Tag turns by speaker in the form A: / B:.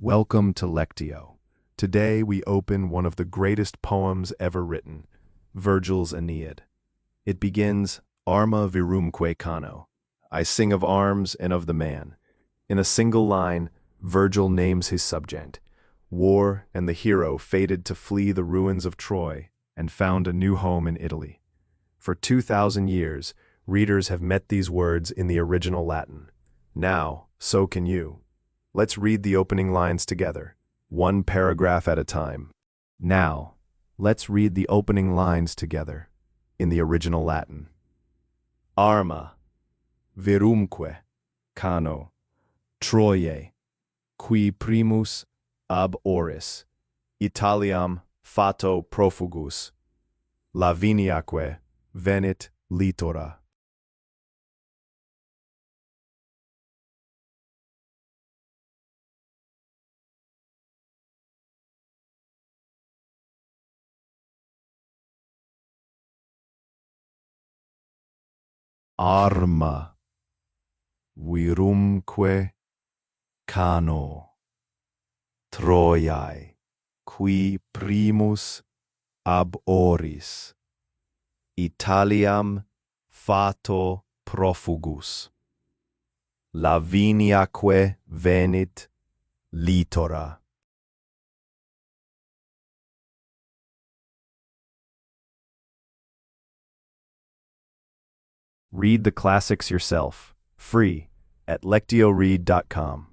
A: Welcome to Lectio. Today we open one of the greatest poems ever written, Virgil's Aeneid. It begins, Arma virumque cano. I sing of arms and of the man. In a single line, Virgil names his subject. War and the hero fated to flee the ruins of Troy and found a new home in Italy. For 2,000 years, readers have met these words in the original Latin. Now, so can you. Let's read the opening lines together, one paragraph at a time. Now, let's read the opening lines together, in the original Latin. Arma, virumque, cano, Troiae, qui primus ab oris, Italiam fato profugus, Laviniaque venit litora. Arma, virumque, cano, Troiae, qui primus ab oris, Italiam fato profugus, Laviniaque venit litora. Read the classics yourself, free, at lectioread.com.